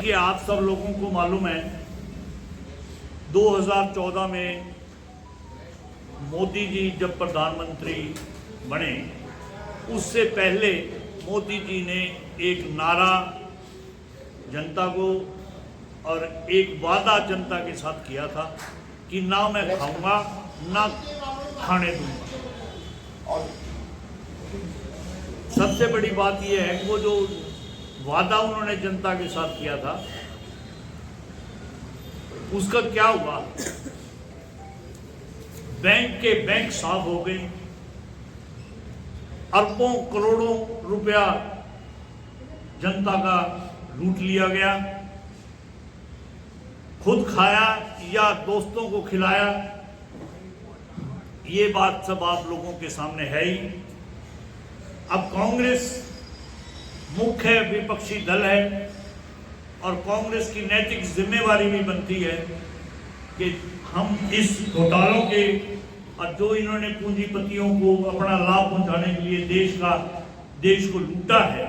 देखिए, आप सब लोगों को मालूम है 2014 में मोदी जी जब प्रधानमंत्री बने, उससे पहले मोदी जी ने एक नारा जनता को और एक वादा जनता के साथ किया था कि ना मैं खाऊंगा ना खाने दूंगा। और सबसे बड़ी बात यह है कि वो जो वादा उन्होंने जनता के साथ किया था उसका क्या हुआ। बैंक के बैंक साफ हो गए, अरबों करोड़ों रुपया जनता का लूट लिया गया, खुद खाया या दोस्तों को खिलाया। ये बात सब आप लोगों के सामने है ही। अब कांग्रेस मुख्य विपक्षी दल है और कांग्रेस की नैतिक जिम्मेवारी भी बनती है कि हम इस घोटालों के और जो इन्होंने पूंजीपतियों को अपना लाभ पहुंचाने के लिए देश को लूटा है,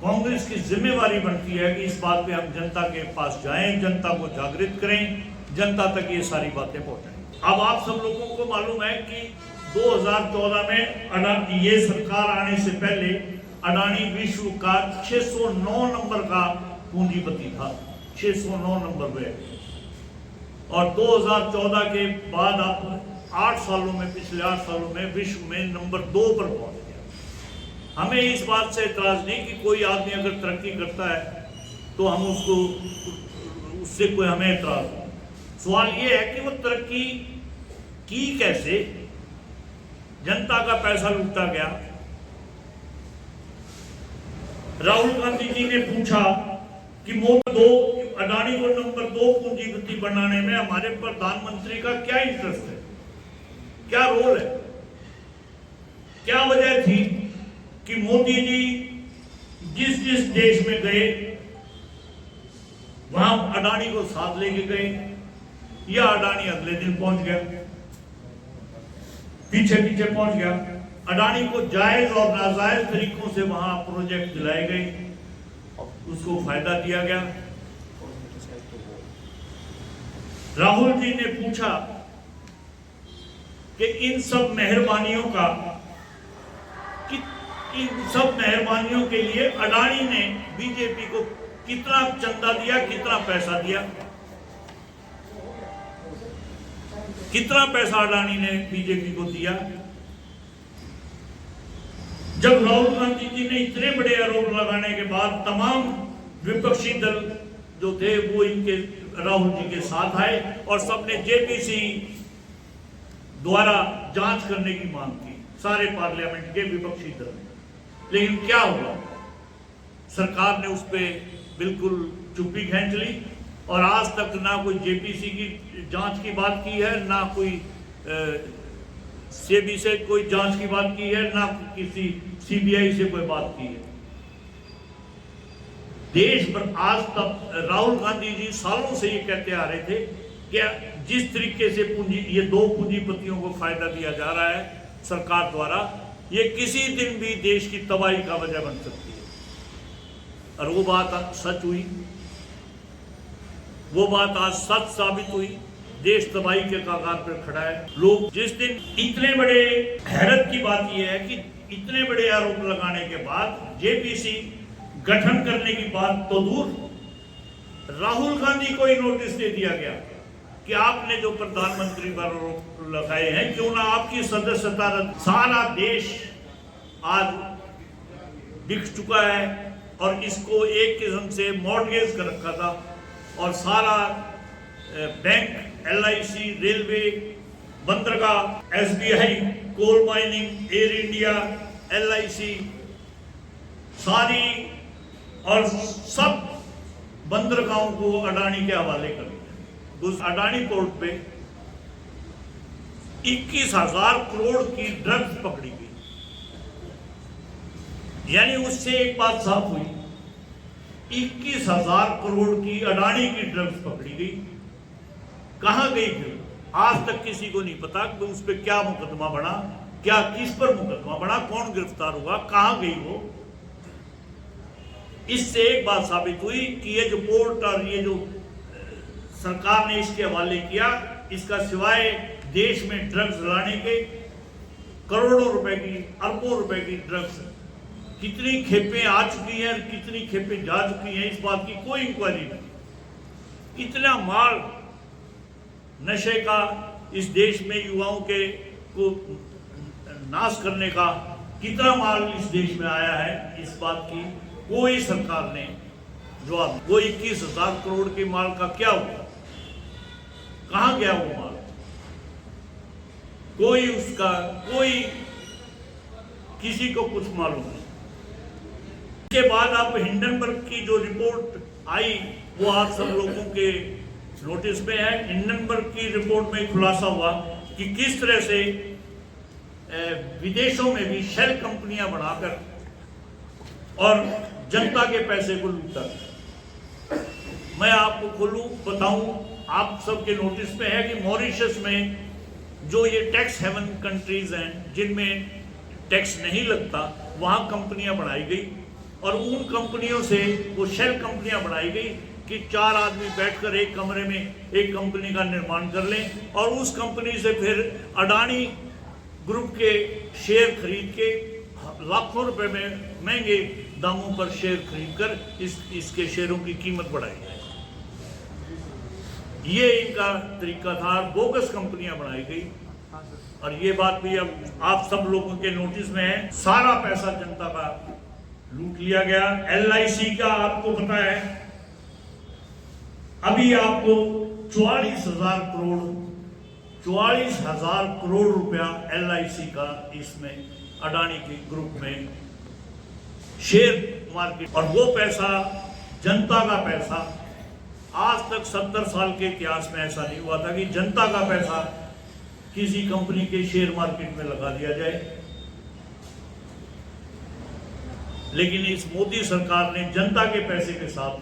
कांग्रेस की जिम्मेवारी बनती है कि इस बात पे हम जनता के पास जाएं, जनता को जागृत करें, जनता तक ये सारी बातें पहुंचाएं। अब आप सब लोगों को मालूम है कि 2014 में ये सरकार आने से पहले अडानी विश्व का 609 नंबर का पूंजीपति था, 609 नंबर पे। और 2014 के बाद आप 8 सालों में, पिछले 8 सालों में विश्व में नंबर 2 पर पहुंच गया। हमें इस बात से एतराज नहीं कि कोई आदमी अगर तरक्की करता है तो हम उससे कोई हमें एतराज नहीं। सवाल ये है कि वो तरक्की की कैसे, जनता का पैसा लूटा गया। राहुल गांधी जी ने पूछा कि अडानी को नंबर 2 पूंजीपति बनाने में हमारे प्रधानमंत्री का क्या इंटरेस्ट है, क्या रोल है, क्या वजह थी कि मोदी जी जिस देश में गए वहां अडानी को साथ लेके गए या अडानी अगले दिन पहुंच गया, पीछे पहुंच गया। अडानी को जायज और नाजायज तरीकों से वहां प्रोजेक्ट दिलाए गए, उसको फायदा दिया गया। राहुल जी ने पूछा कि इन सब मेहरबानियों के लिए अडानी ने बीजेपी को कितना चंदा दिया, कितना पैसा दिया, कितना पैसा अडानी ने बीजेपी को दिया। जब राहुल गांधी जी ने इतने बड़े आरोप लगाने के बाद तमाम विपक्षी दल जो थे वो इनके राहुल जी के साथ आए और सबने जेपीसी द्वारा जांच करने की मांग की, सारे पार्लियामेंट के विपक्षी दल। लेकिन क्या हुआ, सरकार ने उस पर बिल्कुल चुप्पी खींच ली और आज तक ना कोई जेपीसी की जांच की बात की है, ना कोई सेबी से कोई जांच की बात की है, ना किसी सीबीआई से कोई बात की है। देश भर आज तक राहुल गांधी जी सालों से ये कहते आ रहे थे कि जिस तरीके से ये 2 पूंजीपतियों को फायदा दिया जा रहा है सरकार द्वारा, ये किसी दिन भी देश की तबाही का वजह बन सकती है। और वो बात सच हुई, वो बात आज सच साबित हुई। देश तबाही के कगार पर खड़ा है। लोग जिस दिन इतने बड़े, हैरत की बात यह है कि इतने बड़े आरोप लगाने के बाद जेपीसी गठन करने की बात तो दूर, राहुल गांधी को ही नोटिस दे दिया गया कि आपने जो प्रधानमंत्री पर आरोप लगाए हैं, क्यों ना आपकी सदस्यता रद्द। सारा देश आज बिक चुका है और इसको एक किस्म से मॉर्गेज कर रखा था और सारा बैंक, LIC, रेलवे, बंदरगाह, SBI, coal mining, Air India, LIC, सारी और सब बंदरगाहों को अडानी के हवाले कर दिया। अडानी पोर्ट पे 21,000 करोड़ की ड्रग्स पकड़ी गई। यानी उससे एक बात साफ हुई, 21,000 करोड़ की अडानी की ड्रग्स पकड़ी गई। कहां गई फिर? आज तक किसी को नहीं पता कि उस पर क्या मुकदमा बना, क्या किस पर मुकदमा बना, कौन गिरफ्तार हुआ, कहां गई वो। इससे एक बात साबित हुई कि ये जो पोर्ट और ये जो सरकार ने इसके हवाले किया, इसका सिवाय देश में ड्रग्स लाने के करोड़ों रुपए की, अरबों रुपए की ड्रग्स कितनी खेपें आ चुकी हैं, कितनी खेपें जा चुकी हैं, इस बात की कोई इंक्वायरी नहीं। इतना माल नशे का इस देश में युवाओं के को नाश करने का कितना माल इस देश में आया है, इस बात की कोई सरकार ने जवाब। वो 21,000 करोड़ के माल का क्या हुआ, कहां गया वो माल, कोई उसका कोई किसी को कुछ मालूम नहीं। इसके बाद अब हिंडनबर्ग की जो रिपोर्ट आई वो आप सब लोगों के नोटिस में है। हिंडनबर्ग की रिपोर्ट में खुलासा हुआ कि किस तरह से विदेशों में भी शेल कंपनियां बनाकर और जनता के पैसे को लूटा। मैं आपको खोलूं बताऊं, आप सबके नोटिस में है कि मॉरिशस में जो ये टैक्स हेवन कंट्रीज हैं जिनमें टैक्स नहीं लगता, वहां कंपनियां बनाई गई और उन कंपनियों से वो शेल कंपनियां बनाई गई कि 4 आदमी बैठकर एक कमरे में एक कंपनी का निर्माण कर लें और उस कंपनी से फिर अडानी ग्रुप के शेयर खरीद के लाखों रुपए में महंगे दामों पर शेयर खरीदकर इसके शेयरों की कीमत बढ़ाई जाए। ये इनका तरीका था। बोगस कंपनियां बनाई गई और ये बात भी अब आप सब लोगों के नोटिस में है। सारा पैसा जनता का लूट लिया गया। LIC का आपको पता है, अभी आपको 44,000 करोड़ रुपया LIC का इसमें अडानी के ग्रुप में शेयर मार्केट, और वो पैसा जनता का पैसा। आज तक 70 साल के इतिहास में ऐसा नहीं हुआ था कि जनता का पैसा किसी कंपनी के शेयर मार्केट में लगा दिया जाए। लेकिन इस मोदी सरकार ने जनता के पैसे के साथ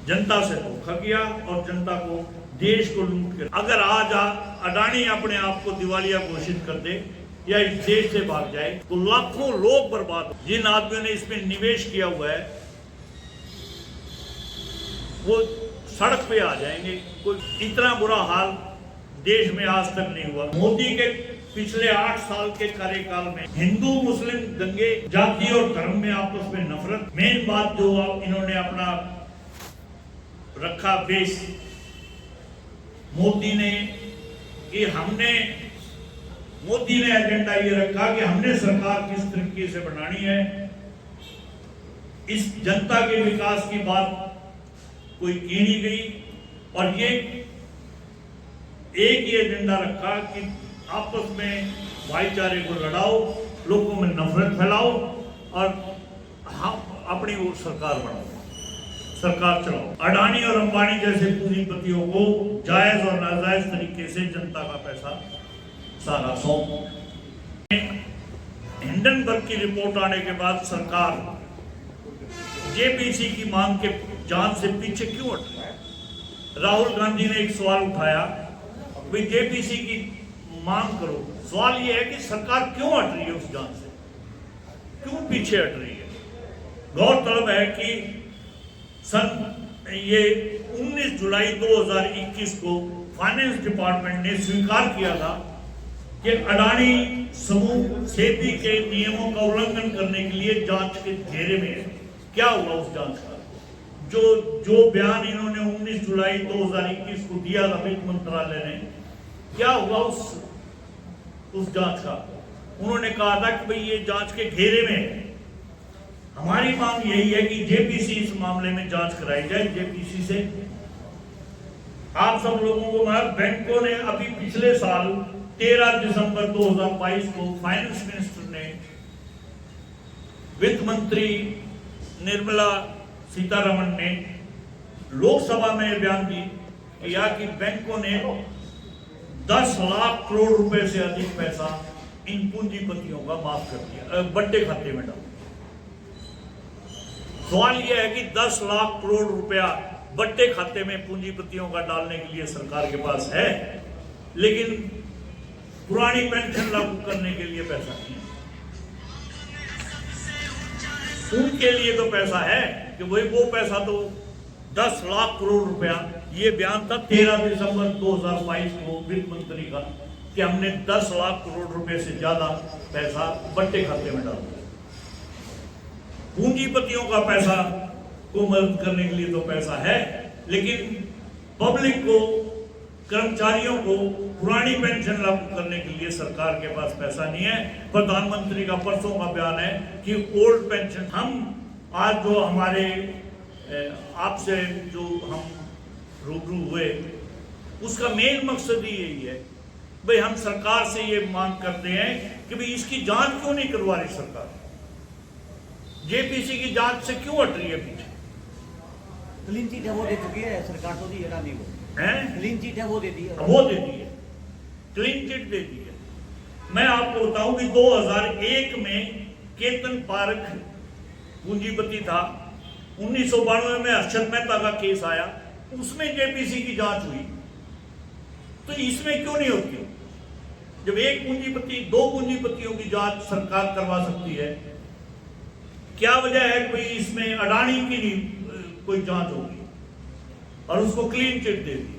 जनता से धोखा किया और जनता को, देश को लूट कर। अगर आज अडानी अपने आप को दिवालिया घोषित कर दे या इस देश से भाग जाए तो लाखों लोग बर्बाद हो। जिन आदमियों ने इसमें निवेश किया हुआ है वो सड़क पे आ जाएंगे। कोई इतना बुरा हाल देश में आज तक नहीं हुआ। मोदी के पिछले 8 साल के कार्यकाल में हिंदू मुस्लिम दंगे, जाति और धर्म में आपस में नफरत, मेन बात जो इन्होंने अपना रखा बेस मोदी ने, कि मोदी ने एजेंडा ये रखा कि हमने सरकार किस तरीके से बनानी है। इस जनता के विकास की बात कोई की नहीं गई और ये एक ही एजेंडा रखा कि आपस में भाईचारे को लड़ाओ, लोगों में नफरत फैलाओ और हम अपनी वो सरकार बनाओ, सरकार चलाओ। अडानी और अंबानी जैसे पूंजीपतियों को जायज और नाजायज तरीके से जनता का पैसा सारा सौंप। हिंडनबर्ग की रिपोर्ट आने के बाद सरकार JPC की मांग के जांच से पीछे क्यों हट रही है? राहुल गांधी ने एक सवाल उठाया, भाई JPC की मांग करो। सवाल यह है कि सरकार क्यों हट रही है उस जांच से, क्यों पीछे हट रही है? गौरतलब है कि ये 19 जुलाई 2021 को फाइनेंस डिपार्टमेंट ने स्वीकार किया था कि अडानी समूह सेबी के नियमों का उल्लंघन करने के लिए जांच के घेरे में है। क्या हुआ उस जांच का? जो बयान इन्होंने 19 जुलाई 2021 को दिया था वित्त मंत्रालय ने, क्या हुआ उस जांच का? उन्होंने कहा था कि भाई ये जांच के घेरे में है। हमारी मांग यही है कि JPC इस मामले में जांच कराई जाए। JPC से आप सब लोगों को, बैंकों ने अभी पिछले साल 13 दिसंबर 2022 को फाइनेंस मिनिस्टर ने, वित्त मंत्री निर्मला सीतारमण ने लोकसभा में बयान दिया कि बैंकों ने 10 लाख करोड़ रुपए से अधिक पैसा इन पूंजीपतियों का माफ कर दिया, बट्टे खाते में डाला। सवाल यह है कि 10 लाख करोड़ रुपया बट्टे खाते में पूंजीपतियों का डालने के लिए सरकार के पास है, लेकिन पुरानी पेंशन लागू करने के लिए पैसा नहीं है। उनके लिए तो पैसा है कि वही वो पैसा तो 10 लाख करोड़ रुपया, ये बयान था 13 दिसंबर 2022 को वित्त मंत्री का कि हमने 10 लाख करोड़ रुपए से ज्यादा पैसा बट्टे खाते में डाल दिया। पूंजीपतियों का पैसा को मदद करने के लिए तो पैसा है, लेकिन पब्लिक को, कर्मचारियों को पुरानी पेंशन लागू करने के लिए सरकार के पास पैसा नहीं है। प्रधानमंत्री का परसों का बयान है कि ओल्ड पेंशन, हम आज जो हमारे आपसे जो हम रूबरू हुए उसका मेन मकसद ही यही है, भाई हम सरकार से ये मांग करते हैं कि भाई इसकी जांच क्यों नहीं करवा रही सरकार, जेपीसी की जांच से क्यों हट रही है पीछे। क्लीन चिट है वो दे चुकी है सरकार, तो दी है वो हैं, क्लीन चिट है वो दे दी है, वो दे दी है, क्लीन चिट दे दी है। मैं आपको बताऊं कि 2001 में केतन पारख पूंजीपति था, 1992 में हर्षद मेहता का केस आया, उसमें जेपीसी की जांच हुई, तो इसमें क्यों नहीं होती। जब एक पूंजीपति, दो पूंजीपतियों की जांच सरकार करवा सकती है, क्या वजह है कि भाई इसमें अडानी की नहीं कोई जांच होगी और उसको क्लीन चिट दे दी।